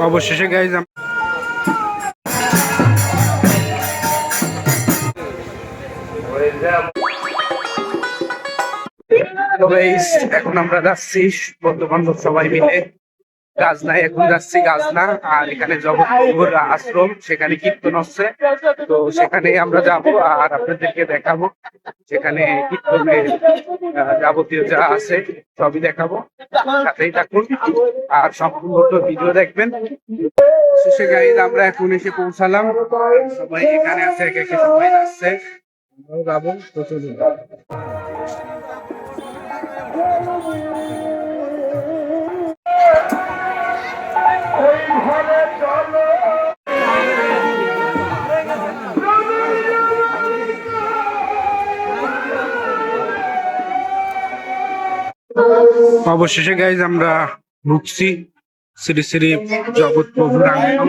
অবশেষে গাইজ এখন আমরা যাচ্ছি বন্ধু বান্ধব সবাই মিলে গাজনায়। এখন যাচ্ছি গাজনা, আর এখানে জগৎপুর আশ্রম, সেখানে কীর্তন হচ্ছে। তো সেখানে আমরা যাব আর আপনাদেরকে দেখাবো সেখানে কীর্তনের যাবতীয় যা আছে সবই দেখাবো। সাথেই থাকুন আর সম্পূর্ণ ভিডিও দেখবেন। শেষে গাইজ আমরা এখন এসে পৌঁছালাম, সবাই এখানে আছে, একে একে সবাই যাচ্ছে, আমরাও যাবো। তো চলুন। অবশেষে গাইজ আমরা ঢুকছি শ্রী শ্রী জগৎ প্রভুর আঙ্গন।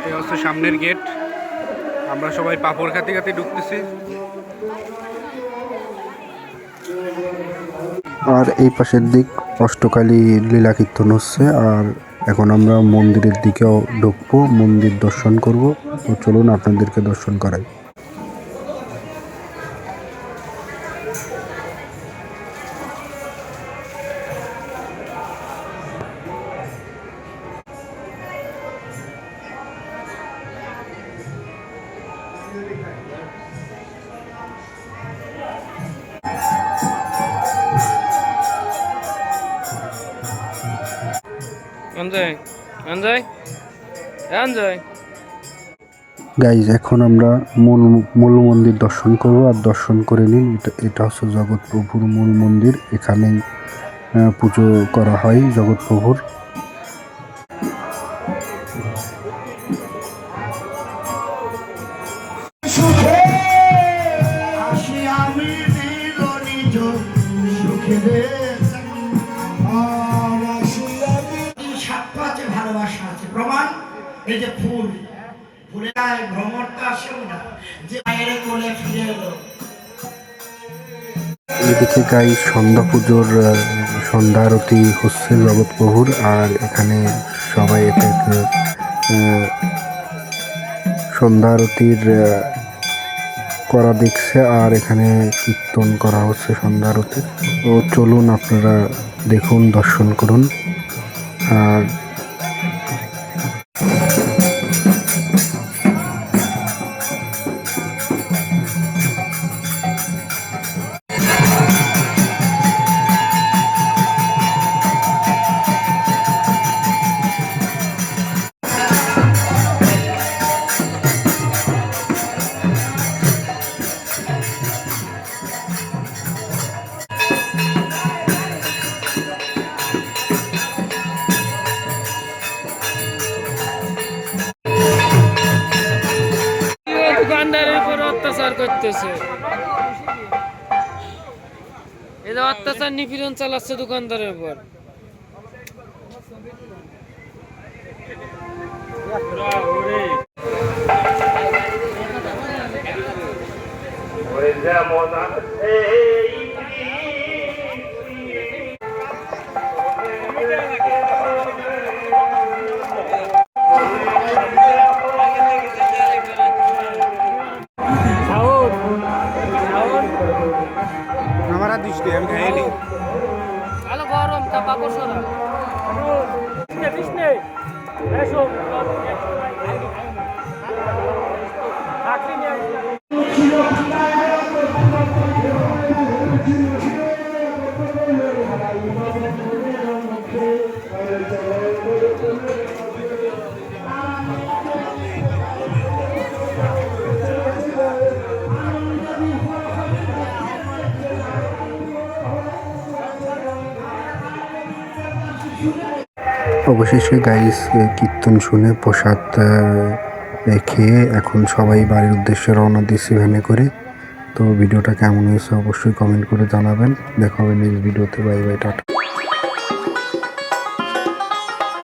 এই হচ্ছে সামনের গেট, আমরা সবাই পাপড় খাতে খাতে ঢুকতেছি। আর এই পাশের দিক অষ্টকালী লীলা কীর্তন হচ্ছে। আর এখন আমরা মন্দিরের দিকেও ঢুকবো, মন্দির দর্শন করব। তো চলুন আপনাদেরকে দর্শন করাই। গাইজ এখন আমরা মূল মন্দির দর্শন করব। আর দর্শন করে নিন, এটা হচ্ছে জগৎ প্রভুর মূল মন্দির। এখানেই পুজো করা হয় জগৎ প্রভুর। ভালোবাসা আছে প্রমাণ। এই যে ফুল ফুলে ভ্রমণটা আসে না, যে মায়ের কোলে ফিরে এলো। এদিকে গাই সন্ধ্যা পুজোর সন্ধ্যা আরতি হচ্ছে জগৎ প্রভুর। আর এখানে সবাই একে একে সন্ধ্যা আরতির করা দেখছে। আর এখানে কীর্তন করা হচ্ছে সন্ধ্যা আরতি। তো চলুন আপনারা দেখুন, দর্শন করুন। আর দোকানদারের উপর অত্যাচার করতেছে, এটা অত্যাচার নিপীড়ন চালাচ্ছে দোকানদারের উপর। আমার আর দৃষ্টি আমি খাইনি আলো গরম তা পাপড় সরা কৃষ্ণে এসো অবশেষে গাইস কীর্তন শুনে প্রসাদ খেয়ে এখন সবাই বাড়ির উদ্দেশ্যে রওনা দিচ্ছি ভ্যানে করে। তো ভিডিওটা কেমন হয়েছে অবশ্যই কমেন্ট করে জানাবেন। দেখা হবে নেক্সট ভিডিওতে। Bye bye, tata.